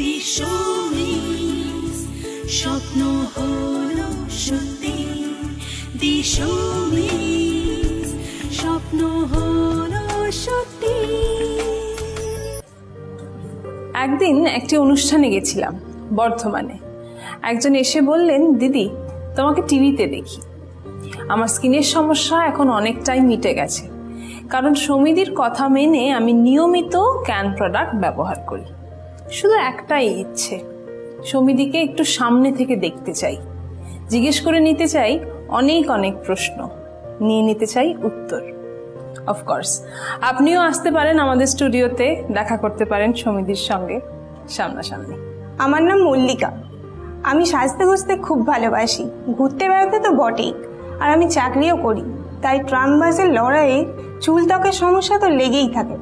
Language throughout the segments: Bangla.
দিশমিস স্বপ্ন হলো সত্যি, দিশমিস স্বপ্ন হলো সত্যি। একদিন একটি অনুষ্ঠানে গেছিলাম বর্ধমানে। একজন এসে বললেন, দিদি তোমাকে টিভিতে দেখি, আমার স্কিনের সমস্যা এখন অনেকটাই মিটে গেছে, কারণ সমিতির কথা মেনে আমি নিয়মিত ক্যান প্রোডাক্ট ব্যবহার করি। শুধু একটাই ইচ্ছে, সমিতিকে একটু সামনে থেকে দেখতে চাই, জিজ্ঞেস করে নিতে চাই অনেক অনেক প্রশ্ন, নিয়ে নিতে চাই উত্তর। অফকোর্স আপনিও আসতে পারেন আমাদের স্টুডিওতে, দেখা করতে পারেন সমিতির সঙ্গে সামনাসামনি। আমার নাম মল্লিকা, আমি সাজতে গুজতে খুব ভালোবাসি, ঘুরতে বেড়াতে তো বটেই, আর আমি চাকরিও করি। তাই ট্রাম বাসের লড়াইয়ে চুল ত্বকের সমস্যা তো লেগেই থাকে।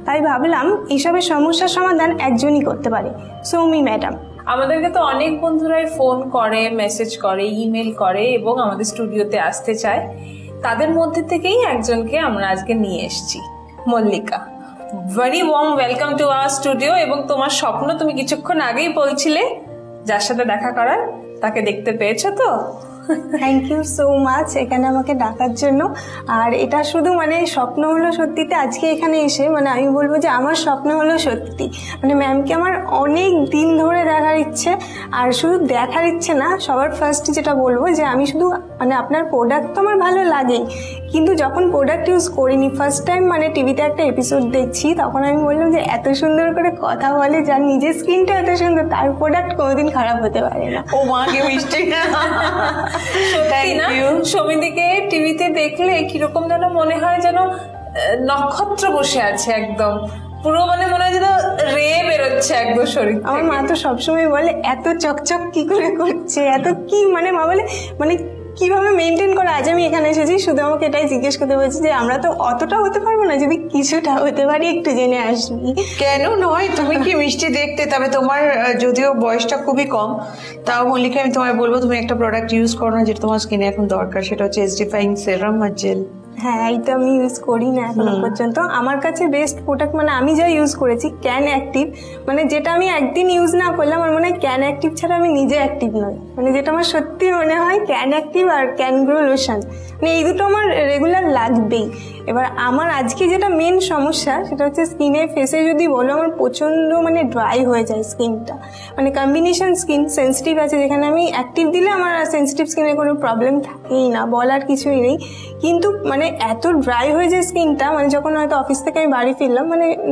তাই ভাবলাম এসবের সমস্যার সমাধান একজনই করতে পারে, সৌমি ম্যাডাম। আমাদেরকে তো অনেক বন্ধুরাই ফোন করে, মেসেজ করে, ইমেল করে এবং আমাদের স্টুডিওতে আসতে চায়। তাদের মধ্যে থেকেই একজনকে আমরা আজকে নিয়ে এসেছি, Mallika. Very warm welcome to our studio. এবং তোমার স্বপ্ন, তুমি কিছুক্ষণ আগেই বলছিলে যার সাথে দেখা করার, তাকে দেখতে পেয়েছো তো? থ্যাংক ইউ সো মাচ এখানে আমাকে ডাকার জন্য। আর এটা শুধু স্বপ্ন হলো সত্যিতে আজকে এখানে এসে আমি বলবো যে আমার স্বপ্ন হলো সত্যি। ম্যামকে আমার অনেক দিন ধরে দেখার ইচ্ছে, আর শুধু দেখার ইচ্ছে না, সবার ফার্স্ট যেটা বলবো যে আমি শুধু আপনার প্রোডাক্ট তো আমার ভালো লাগেই, কিন্তু যখন প্রোডাক্ট ইউজ করিনি, ফার্স্ট টাইম টিভিতে একটা এপিসোড দেখছি, তখন আমি বললাম যে এত সুন্দর করে কথা বলে, যার নিজের স্কিনটা এত সুন্দর, তার প্রোডাক্ট কোনোদিন খারাপ হতে পারে না। ও মা, কি মিষ্টি। সত্যি না, সমিতিকে টিভিতে দেখলে কিরকম যেন মনে হয় যেন নক্ষত্র বসে আছে, একদম পুরো মনে হয় যেন রে বেরোচ্ছে একদম শরীর। আমার মা তো সবসময় বলে এত চকচক কি করে করছে, এত কি মা বলে কিভাবে মেনটেন করে। আজ আমি এখানে এসেছি শুধু আমাকে এটাই জিজ্ঞেস করতে বলছি যে আমরা তো অতটা হতে পারবো না, যদি কিছুটা হতে পারি একটু জেনে আসবি। কেন নয়, তুমি কি মিষ্টি দেখতে, তবে তোমার যদিও বয়সটা খুবই কম, তাও মল্লিকা আমি তোমায় বলবো তুমি একটা প্রোডাক্ট ইউজ করো না, যেটা তোমার স্কিনে এখন দরকার, সেটা হচ্ছে এসডিফাইং সেরাম আর জেল। হ্যাঁ, এইটা আমি ইউজ করি না এখনো পর্যন্ত। আমার কাছে বেস্ট প্রোডাক্ট আমি যা ইউজ করেছি ক্যান অ্যাক্টিভ, যেটা আমি একদিন ইউজ না করলাম আমার মনে হয় ক্যান অ্যাক্টিভ ছাড়া আমি নিজে অ্যাক্টিভ নই। যেটা আমার সত্যি মনে হয় ক্যান অ্যাক্টিভ আর ক্যান গ্রো লোশন, এই দুটো আমার রেগুলার লাগবেই। এবার আমার আজকে যেটা মেন সমস্যা সেটা হচ্ছে স্কিনে, ফেসে যদি বলো আমার প্রচণ্ড ড্রাই হয়ে যায় স্কিনটা, কম্বিনেশন স্কিন, সেন্সিটিভ আছে, যেখানে আমি অ্যাক্টিভ দিলে আমার সেন্সিটিভ স্কিনে কোনো প্রবলেম থাকেই না, বলার কিছুই নেই। কিন্তু এত ড্রাই হয়ে যায় স্কিনটা, যখন হয়তো অফিস থেকে আমি বাড়ি ফিরলাম,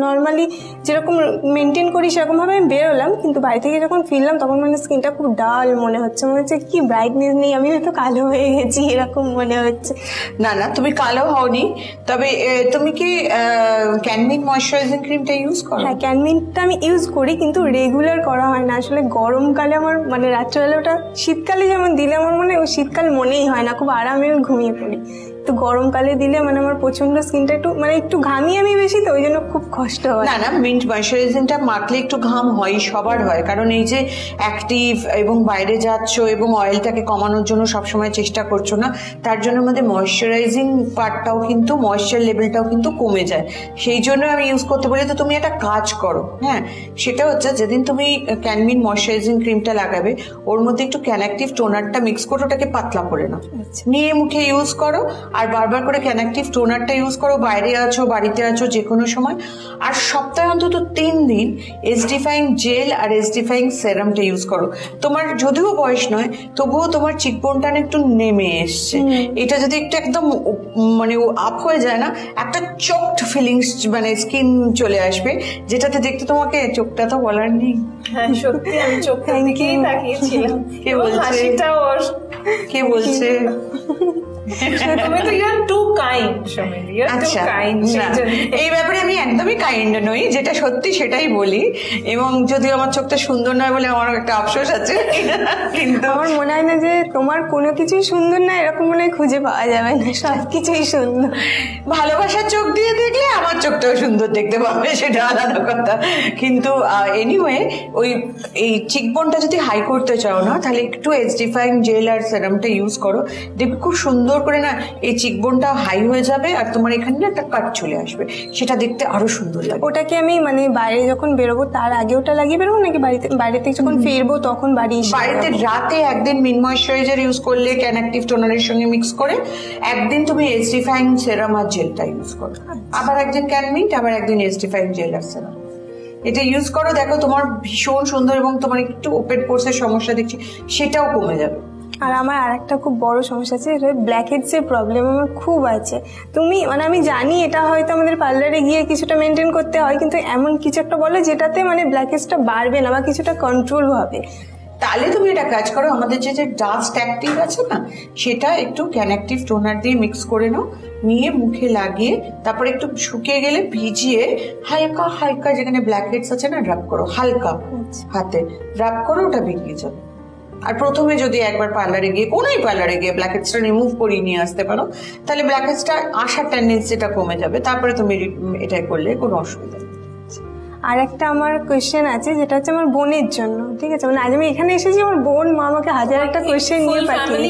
নর্মালি যেরকম মেনটেন করি সেরকমভাবে আমি বেরোলাম, কিন্তু বাড়ি থেকে যখন ফিরলাম তখন স্কিনটা খুব ডাল মনে হচ্ছে কি ব্রাইটনেস নেই, আমি হয়তো কালো হয়ে গেছি এরকম মনে হচ্ছে। না না, তুমি কালো হওনি, তবে তুমি কি ক্যানমিন ময়শ্চারাইজিং ক্রিমটা ইউজ করো? হ্যাঁ, ক্যানমিনটা আমি ইউজ করি, কিন্তু রেগুলার করা হয় না। আসলে গরমকালে আমার রাত্রেবেলা ওটা, শীতকালে যেমন দিলে আমার ওই শীতকাল মনেই হয় না, খুব আরামে ঘুমিয়ে পড়ি। তো গরমকালে দিলে আমার প্রচন্ড স্কিনটা একটু ঘামি আমি বেশি, তো ওই জন্য খুব কষ্ট হয়। না না, মিন্ট ময়শ্চারাইজিংটা মাখলে একটু ঘাম হয়, সবার হয়, কারণ এই যে অ্যাক্টিভ এবং বাইরে যাচ্ছ এবং অয়েলটাকে কমানোর জন্য সবসময় চেষ্টা করছো না, তার জন্য আমাদের ময়শ্চারাইজিং পার্টটাও কিন্তু, ময়শ্চার লেভেলটাও কিন্তু কমে যায়, সেই জন্য আমি ইউজ করতে বলি। তো তুমি একটা কাজ করো, হ্যাঁ, সেটা হচ্ছে যেদিন তুমি ক্যানমিন ময়শ্চারাইজিং ক্রিমটা লাগাবে, ওর মধ্যে একটু ক্যানঅ্যাক্টিভ টোনারটা মিক্স করে ওটাকে পাতলা করে নাও, নিয়ে মুখে ইউজ করো, আর বারবার করে ক্যানঅ্যাক্টিভ টোনারটা ইউজ করো, বাইরে আছো বাড়িতে আছো যে কোনো সময়। আর সপ্তাহে অন্তত 3 দিন এসডিফাইং জেল আর এসডিফাইং সেরামটা ইউজ করো। তোমার যদিও বয়স নয়, তবুও তোমার চিকবোনটা একটু নেমে এসছে, এটা যদি একটু একদম আপ হয়ে যায় না, একটা চোকড ফিলিংস স্কিন চলে আসবে, যেটাতে দেখতে তোমাকে, চোখটা তো বলার নেই। হ্যাঁ সত্যি, আমি চোখের দিকেই তাকিয়েছিলাম। কে বলছে? কে বলছে? তুমি তো ইউ আর টু কাইন্ড, সমিতি, ইউ আর টু কাইন্ড। এই ব্যাপারে আমি একদমই কাইন্ড নই, যেটা সত্যি সেটাই বলি, এবং যদিও আমার চোখটা সুন্দর নয় বলে আমার একটা আফসোস আছে, কিন্তু আমার মনে হয় না যে তোমার কোনো কিছুই সুন্দর না এরকম খুঁজে পাওয়া যাবে না, সবকিছুই সুন্দর। ভালোবাসার চোখ দিয়ে দেখলে আমার চোখটাও সুন্দর দেখতে পাবে, সেটা আলাদা কথা। কিন্তু এনিওয়ে, এই চিকবোনটা যদি হাই করতে চাও না, তাহলে একটু এসডিফাইং জেল আর সেরামটা ইউজ করো, দেখবে খুব সুন্দর সুন্দর করে না এই চিকবোনটা হাই হয়ে যাবে আর তোমার এখানে একটা কাট চলে আসবে, সেটা দেখতে আরো সুন্দর লাগবে। ওটাকে আমি মানে বাইরে যখন বেরোবো তার আগে ওটা লাগিয়ে বেরোবো নাকি বাইরে থেকে যখন ফিরবো তখন বাড়িতে রাতে একদিন মিন ময়েশ্চারাইজার ইউজ করলে ক্যান অ্যাক্টিভ টোনারের সঙ্গে মিক্স করে, একদিন তুমি এসডিফাইং সেরাম আর জেলটা ইউজ করো, আবার একদিন ক্যান মিন্ট, আবার একদিন এসডিফাইং জেল আর সেরাম, এটা ইউজ করো। দেখো তোমার ভীষণ সুন্দর, এবং তোমার একটু ওপেন পোর্সের সমস্যা দেখছি সেটাও কমে যাবে। আর আমার আরেকটা খুব বড় সমস্যা আছে, ব্ল্যাক হেডসের প্রবলেম আমার খুব আছে। তুমি মানে আমি জানি এটা হয়তো আমাদের পার্লারে গিয়ে কিছুটা মেনটেন করতে হয়, কিন্তু এমন কিছু একটা বলো যেটাতে মানে ব্ল্যাক হেডসটা বাড়বে না বা কিছুটা কন্ট্রোল হবে। তাহলে তুমি এটা কাজ করো, আমাদের যে ডাস্ট অ্যাক্টিভ আছে না, সেটা একটু ক্যান অ্যাক্টিভ টোনার দিয়ে মিক্স করে নাও, নিয়ে মুখে লাগিয়ে তারপরে একটু শুকিয়ে গেলে ভিজিয়ে হালকা হালকা যেখানে ব্ল্যাক হেডস আছে না রাব করো, হালকা হাতে রাব করো, ওটা বেরিয়ে যাবে। আর প্রথমে যদি একবার পার্লারে গিয়ে কোনোই পার্লারে গিয়ে ব্ল্যাক হেডসটা রিমুভ করিয়ে নিয়ে আসতে পারো, তাহলে ব্ল্যাক হেডসটা আসার টেন্ডেন্সিটা কমে যাবে, তারপরে তুমি এটাই করলে কোনো অসুবিধা নেই। আর একটা আমার কোয়েশ্চেন আছে, যেটা হচ্ছে আমার বোনের জন্য, ঠিক আছে? মানে আজ আমি এখানে এসেছি, আমার বোন মা আমাকে হাজার একটা কোয়েশ্চেন নিয়ে পাঠিয়েছে।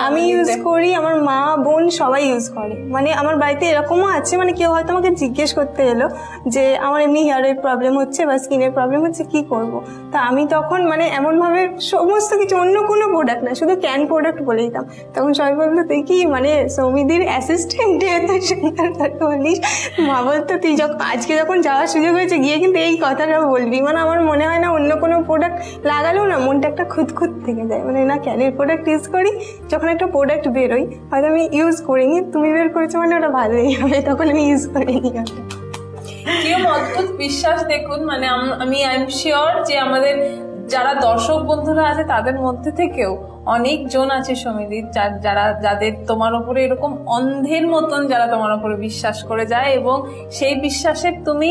আমি ইউজ করি, আমার মা বোন সবাই ইউজ করে। মানে আমার বাড়িতে এরকমও আছে, মানে কেউ হয়তো আমাকে জিজ্ঞেস করতে এলো যে আমার এমনি হেয়ারের প্রবলেম হচ্ছে বা স্কিনের প্রবলেম হচ্ছে, কি করব? তা আমি তখন মানে এমনভাবে সমস্ত কিছু, অন্য কোনো প্রোডাক্ট না, শুধু ক্যান প্রোডাক্ট বলে দিতাম। তখন সবাই বলতো তুই কি মানে সৌমিদির অ্যাসিস্ট্যান্ট, এত সুন্দর কথা বলিস। মা বলতো তুই আজকে যখন যাওয়ার সুযোগ হয়েছে গিয়ে কিন্তু এই কথাটা বলবি। মানে আমার মনে হয় না অন্য কোনো প্রোডাক্ট লাগালেও না মনটা একটা খুঁতখুত থেকে যায়, মানে না ক্যানের প্রোডাক্ট ইউজ করি, যখন একটা প্রোডাক্ট বেরোই হয়তো আমি ইউজ করিনি, তুমি বের করেছো মানে ওটা ভালোই হবে, তখন আমি ইউজ করিনি। কেউ অদ্ভুত বিশ্বাস দেখুন, মানে আমি আই এম শিওর যে আমাদের যারা দর্শক বন্ধুরা আছে তাদের মধ্যে থেকেও অনেক জন আছে সমিতি যাদের তোমার উপরে এরকম অন্ধের মতন যারা তোমার উপরে বিশ্বাস করে যায়, এবং সেই বিশ্বাসের তুমি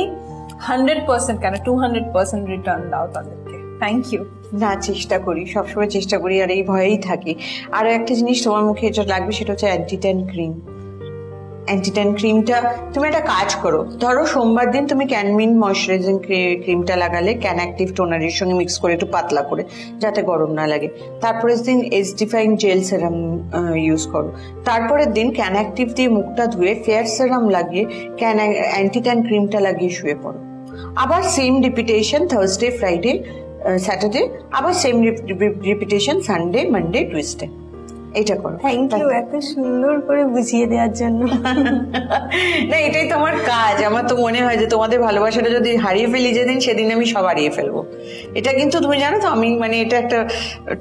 100% কেন 200% রিটার্ন দাও তাদেরকে। Thank you. না, চেষ্টা করি, সবসময় চেষ্টা করি, আর এই ভয়েই থাকি। আর একটা জিনিস তোমার মুখে এটা লাগবে, সেটা হচ্ছে অ্যান্টি-ট্যান ক্রিম। অ্যান্টি-ট্যান ক্রিমটা তুমি একটা কাজ করো, ধরো সোমবার দিন তুমি ক্যানমিন ময়শ্চারাইজিং ক্রিমটা লাগালে ক্যান অ্যাক্টিভ টোনারের সঙ্গে মিক্স করে একটু পাতলা করে, যাতে গরম না লাগে। তারপরের দিন এসডিফাইং জেল সেরাম ইউজ করো। তারপরের দিন ক্যান অ্যাক্টিভ দিয়ে মুখটা ধুয়ে ফেয়ার সেরাম লাগিয়ে অ্যান্টি-ট্যান ক্রিমটা লাগিয়ে শুয়ে পড়ো। আবার same repetition Thursday, Friday, Saturday, আবার same repetition Sunday, Monday, Tuesday. এটা করো। থ্যাংক ইউ এত সুন্দর করে বুঝিয়ে দেওয়ার জন্য। না, এটাই তোমার কাজ। আমার তো মনে হয় যে তোমাদের ভালোবাসাটা যদি হারিয়ে ফেলি যেদিন, সেদিন আমি সব হারিয়ে ফেলবো। এটা কিন্তু তুমি জানো তো, আমি মানে এটা একটা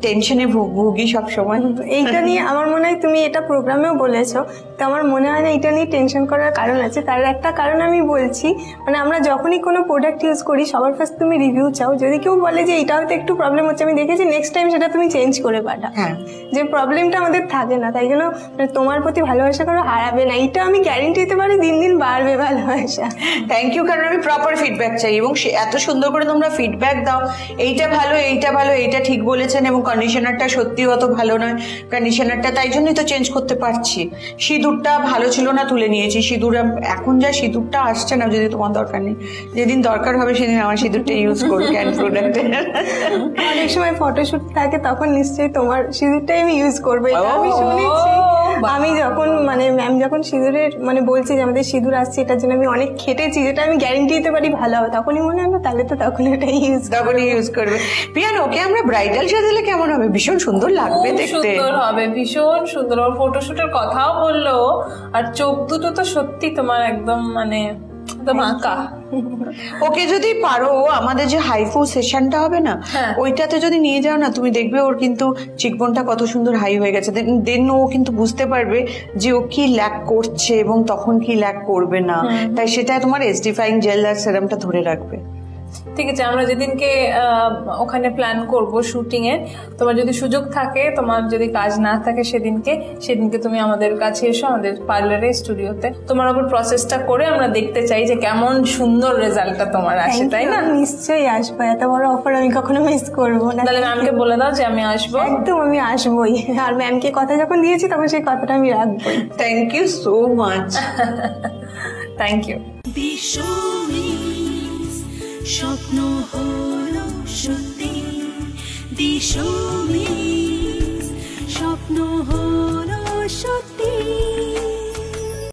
টেনশনে ভুগি সব সময়। এইটা নিয়ে আমার মনে হয় তুমি এটা প্রোগ্রামেও বলেছো, তো আমার মনে হয় না এটা নিয়ে টেনশন করার কারণ আছে। তার একটা কারণ আমি বলছি, মানে আমরা যখনই কোনো প্রোডাক্ট ইউজ করি সবার ফার্স্ট তুমি রিভিউ চাও। যদি কেউ বলে যে এটা হয়তো একটু প্রবলেম হচ্ছে, আমি দেখেছি নেক্সট টাইম সেটা তুমি চেঞ্জ করে পাঠাও, যে প্রবলেমটা আমাদের থাকে না। তাই জন্য তোমার প্রতি ভালোবাসা করো, হারাবে না, এটা আমি গ্যারেন্টি দিতে পারি। দিন দিন বাড়বে ভালোবাসা। থ্যাংক ইউ, কারণ আমি প্রপার ফিডব্যাক চাই, এবং এত সুন্দর করে তোমরা ফিডব্যাক দাও, এইটা ভালো, এইটা ভালো, এইটা ঠিক বলেছেন, এবং কন্ডিশনারটা সত্যি অত ভালো নয় কন্ডিশনারটা, তাই জন্যই তো চেঞ্জ করতে পারছি। সিঁদুরটা ভালো ছিল না, তুলে নিয়েছি। সিঁদুর এখন যা সিঁদুরটা আসছে না, যদি তোমার দরকার নেই, যেদিন দরকার হবে সেদিন আমার সিঁদুরটা ইউজ করো ক্যান প্রোডাক্টে। অনেক সময় ফটোশুট থাকে, তখন নিশ্চয়ই তোমার সিঁদুরটাই আমি ইউজ করবো, এটা আমি শুনেছি। আমি যখন মানে ম্যাম যখন সিঁদুরের মানে বলছি যে আমাদের সিঁদুর আসছে, এটার জন্য আমি অনেক খেটেছি, যেটা আমি গ্যারেন্টি দিতে পারি ভালো হবে, তখনই মনে হলো তাহলে তো তখন এটা ইউজ করবে। পিয়ানো, ওকে আমরা ব্রাইডাল সাজালে কেমন হবে? ভীষণ সুন্দর লাগবে দেখতে। সুন্দর হবে, ভীষণ সুন্দর। ওর ফটোশুটের কথাও বললো, আর চোখ দুটো তো সত্যি তোমার একদম মানে আঁকা। ওকে যদি পারো, আমাদের যে হাইফু সেশনটা হবে না, ওইটাতে যদি নিয়ে যাও না, তুমি দেখবে ওর কিন্তু চিকবোনটা কত সুন্দর হাই হয়ে গেছে। দেন ও কিন্তু বুঝতে পারবে যে ও কি ল্যাক করছে এবং তখন কি ল্যাক করবে না। তাই সেটা তোমার এসডিফাইং জেল আর সেরামটা ধরে রাখবে। ঠিক আছে, আমরা যেদিনকে ওখানে প্ল্যান করব শুটিং এ, তোমার যদি সুযোগ থাকে, তোমার যদি কাজ না থাকে সেদিনকে তুমি আমাদের কাছে এসো, আমাদের পার্লারে স্টুডিওতে। তোমার ওপর প্রসেসটা করে আমরা দেখতে চাই যে কেমন সুন্দর রেজাল্টটা তোমার আসে, তাই না? নিশ্চয়ই আসবো, এত বড় অফার আমি কখনো মিস করবো না। তাহলে ম্যামকে বলে দাও যে আমি আসবো। একদম, আমি আসবোই, আর ম্যামকে কথা যখন দিয়েছি তখন সেই কথাটা আমি রাখবোই। Thank you so much. Thank you. স্বপ্ন হলো সত্যি, দিশো স্বপ্ন হলো সত্যি